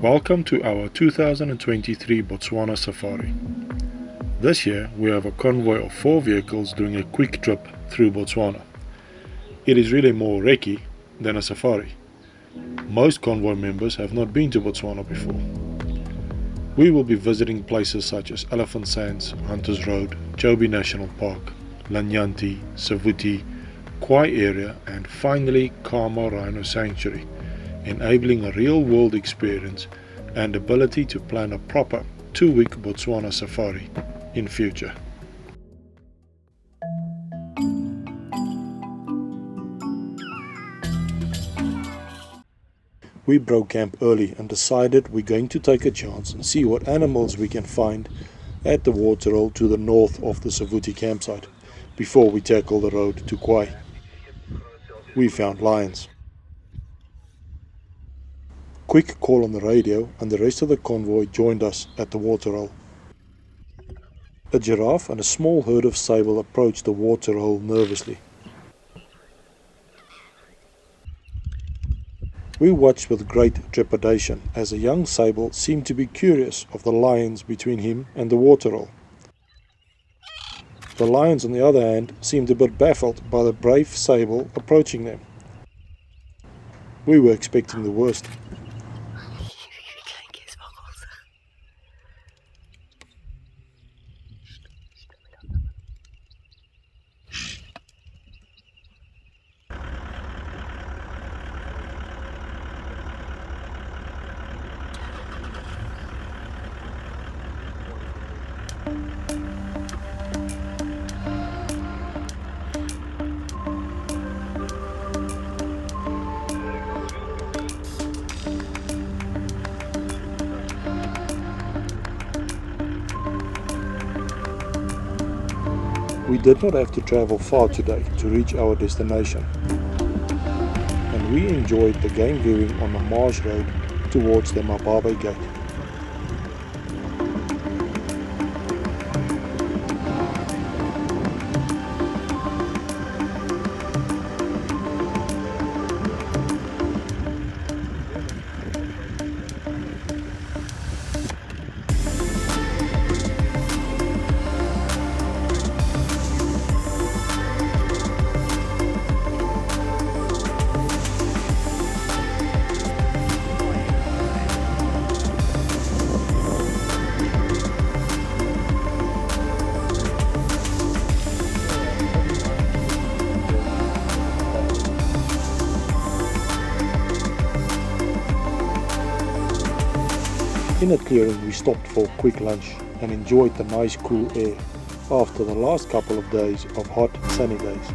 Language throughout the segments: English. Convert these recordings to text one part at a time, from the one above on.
Welcome to our 2023 Botswana Safari. This year we have a convoy of 4 vehicles doing a quick trip through Botswana. It is really more recce than a safari. Most convoy members have not been to Botswana before. We will be visiting places such as Elephant Sands, Hunters Road, Chobe National Park, Linyanti, Savuti, Khwai area and finally Khama Rhino Sanctuary, enabling a real-world experience and ability to plan a proper 2-week Botswana safari in future. We broke camp early and decided we're going to take a chance and see what animals we can find at the waterhole to the north of the Savuti campsite before we tackle the road to Khwai. We found lions. Quick call on the radio and the rest of the convoy joined us at the waterhole. A giraffe and a small herd of sable approached the waterhole nervously. We watched with great trepidation as a young sable seemed to be curious of the lions between him and the waterhole. The lions, on the other hand, seemed a bit baffled by the brave sable approaching them. We were expecting the worst. We did not have to travel far today to reach our destination, and we enjoyed the game viewing on the marsh road towards the Mababe gate. In a clearing we stopped for a quick lunch and enjoyed the nice cool air after the last couple of days of hot sunny days.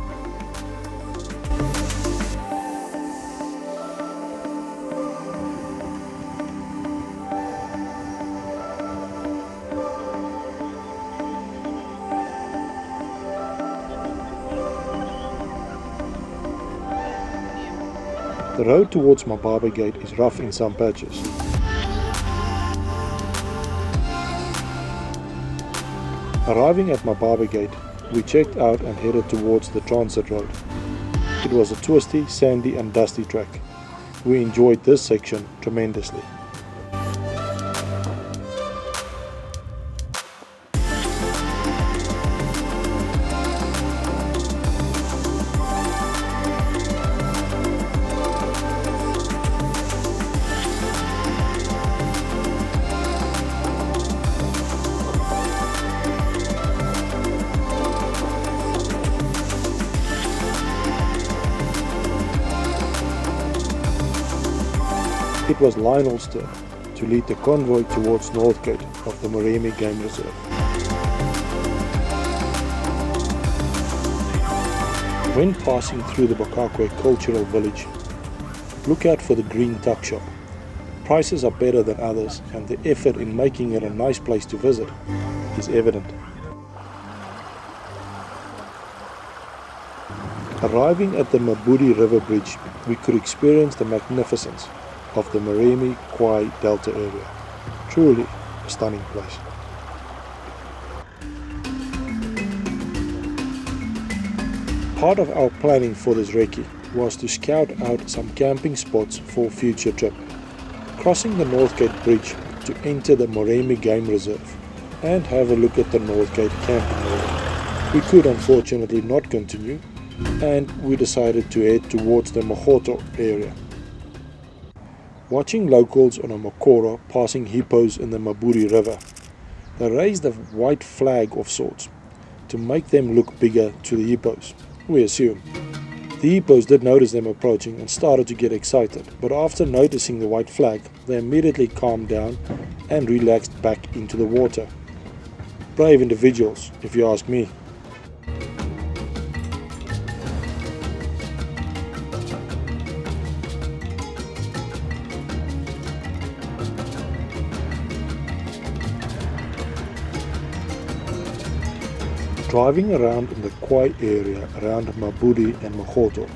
The road towards Mababe Gate is rough in some patches. Arriving at Mababe Gate, we checked out and headed towards the transit road. It was a twisty, sandy and dusty track. We enjoyed this section tremendously. It was Lionel's turn to lead the convoy towards North Gate of the Moremi Game Reserve. When passing through the Mankwe Cultural Village, look out for the green tuck shop. Prices are better than others and the effort in making it a nice place to visit is evident. Arriving at the Mabudi River Bridge, we could experience the magnificence of the Moremi Khwai Delta area. Truly a stunning place. Part of our planning for this recce was to scout out some camping spots for future trip. Crossing the Northgate Bridge to enter the Moremi Game Reserve and have a look at the Northgate camping area. We could unfortunately not continue, and we decided to head towards the Moto area. Watching locals on a Makora passing hippos in the Maburi River, they raised a white flag of sorts to make them look bigger to the hippos, we assume. The hippos did notice them approaching and started to get excited, but after noticing the white flag, they immediately calmed down and relaxed back into the water. Brave individuals, if you ask me. Driving around in the Khwai area around Mabudi and Moto,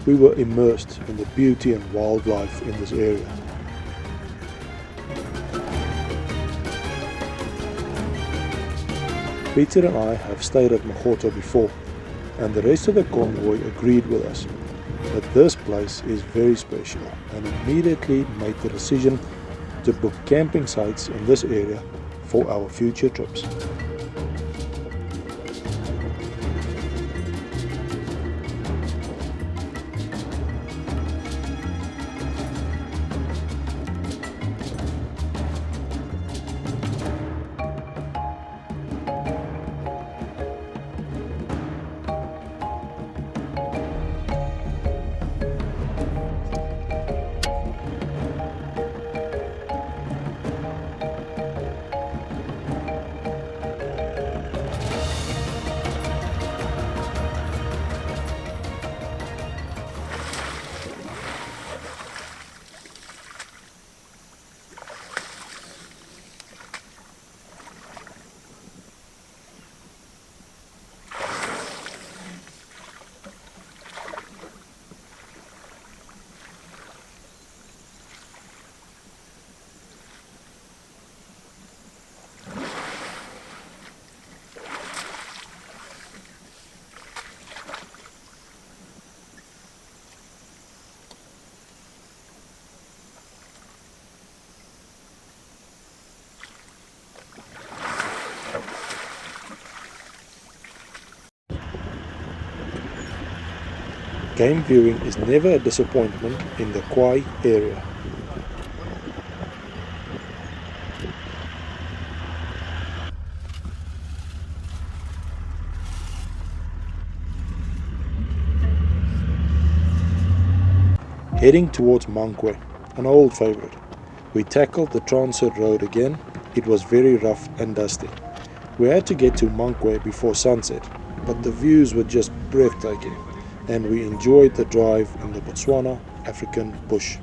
we were immersed in the beauty and wildlife in this area. Peter and I have stayed at Moto before, and the rest of the convoy agreed with us that this place is very special, and immediately made the decision to book camping sites in this area for our future trips. Game viewing is never a disappointment in the Khwai area. Heading towards Mankwe, an old favorite. We tackled the transit road again. It was very rough and dusty. We had to get to Mankwe before sunset, but the views were just breathtaking, and we enjoyed the drive in the Botswana African bush.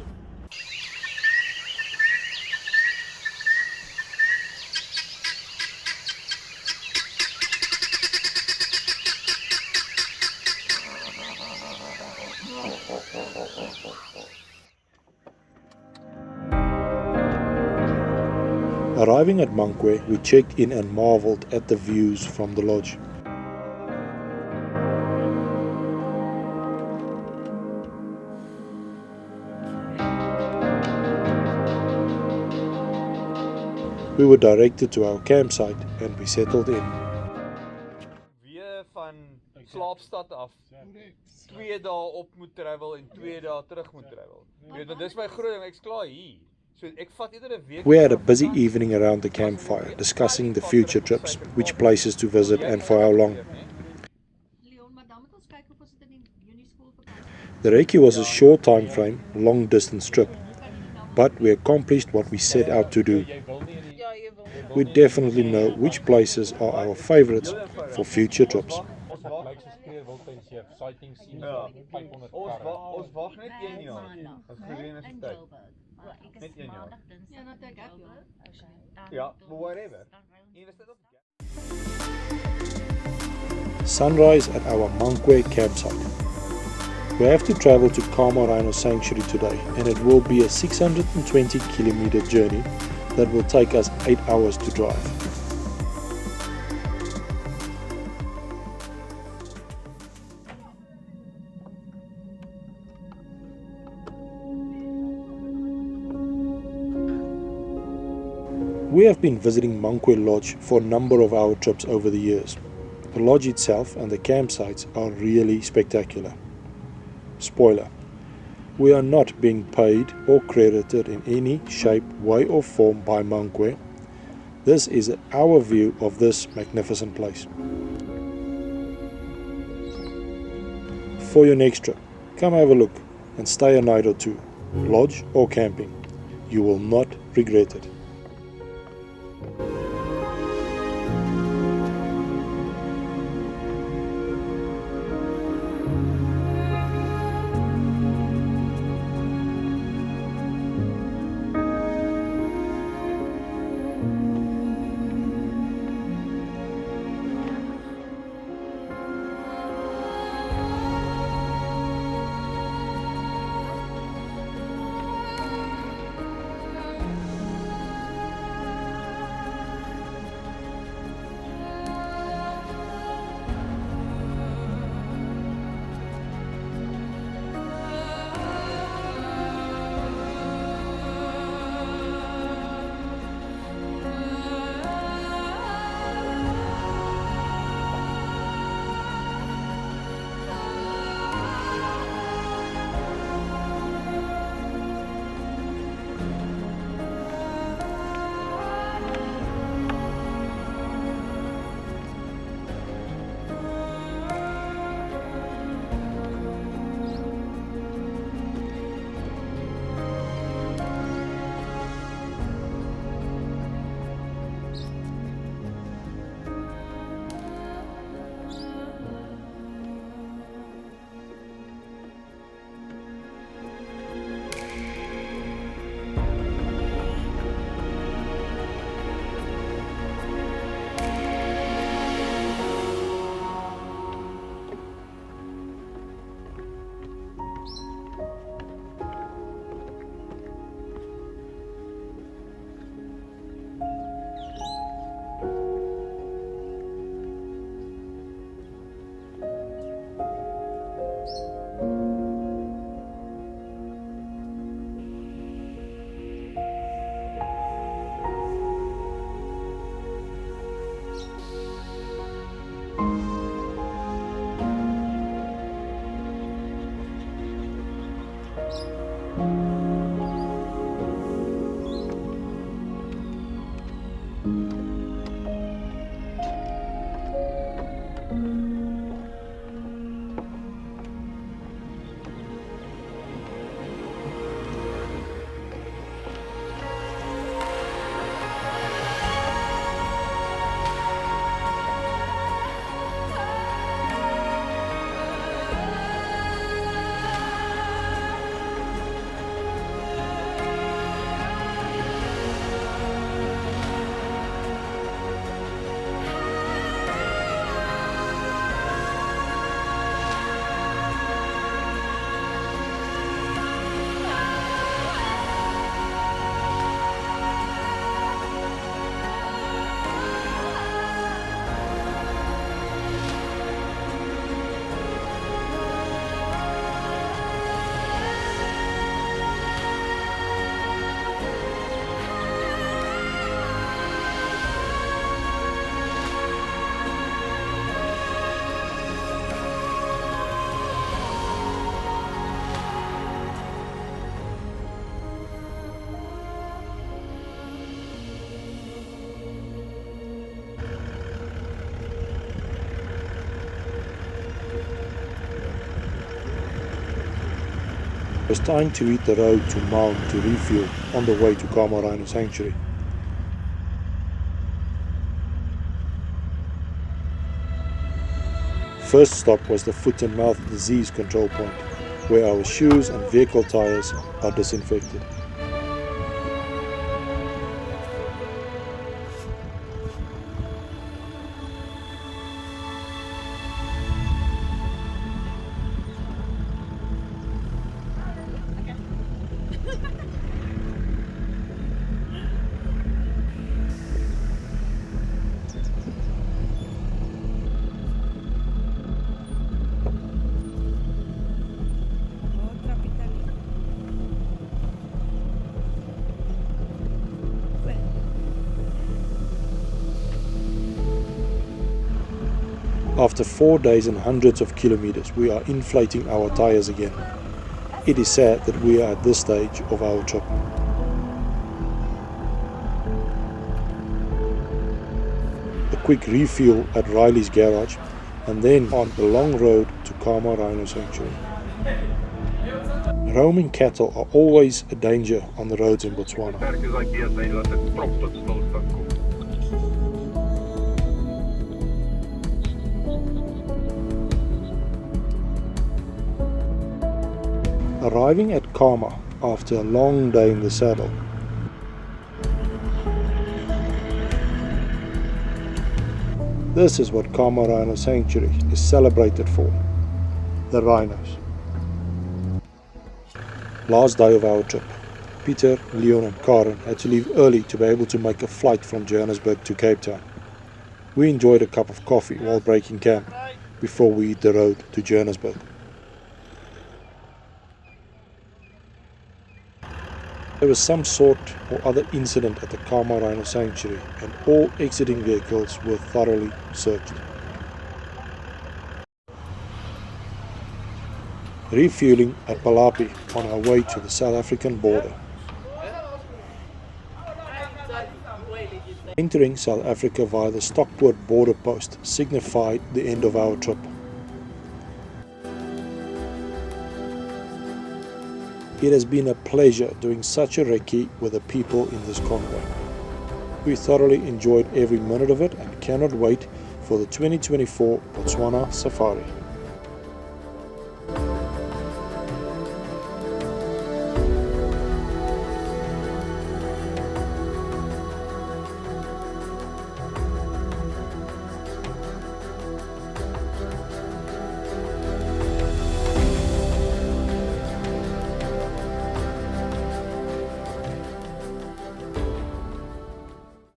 Arriving at Mankwe, we checked in and marveled at the views from the lodge. We were directed to our campsite and we settled in. Weer van Slaapstad af 2 dae op moet travel en 2 dae terug moet travel. Jy weet, want dis my groot ding, ek's klaar hier. So ek vat eerder 'n week. We had a busy evening around the campfire, discussing the future trips, which places to visit and for how long. The Recce was a short time frame, long distance trip, but we accomplished what we set out to do. We definitely know which places are our favorites for future trips. Ons wag net 1 jaar. As gesien is tyd. Net 1 jaar. Ja, whatever. Sunrise at our Mankwe campsite. We have to travel to Khama Rhino Sanctuary today, and it will be a 620-kilometer journey that will take us 8 hours to drive. We have been visiting Mankwe Lodge for a number of our trips over the years. The lodge itself and the campsites are really spectacular. Spoiler, we are not being paid or credited in any shape, way or form by Mankwe. This is our view of this magnificent place. For your next trip, come have a look and stay a night or two, lodge or camping. You will not regret it. It was time to hit the road to Mount to refuel on the way to Khama Rhino Sanctuary. First stop was the foot and mouth disease control point, where our shoes and vehicle tires are disinfected. After 4 days and hundreds of kilometers, we are inflating our tires again. It is sad that we are at this stage of our trip. A quick refuel at Riley's garage, and then on the long road to Khama Rhino Sanctuary. Roaming cattle are always a danger on the roads in Botswana. Arriving at Khama after a long day in the saddle. This is what Khama Rhino Sanctuary is celebrated for, the rhinos. Last day of our trip. Peter, Leon and Karen had to leave early to be able to make a flight from Johannesburg to Cape Town. We enjoyed a cup of coffee while breaking camp before we hit the road to Johannesburg. There was some sort or other incident at the Khama Rhino Sanctuary and all exiting vehicles were thoroughly searched. Refueling at Palapi on our way to the South African border. Entering South Africa via the Stockport border post signified the end of our trip. It has been a pleasure doing such a recce with the people in this convoy. We thoroughly enjoyed every minute of it and cannot wait for the 2024 Botswana Safari.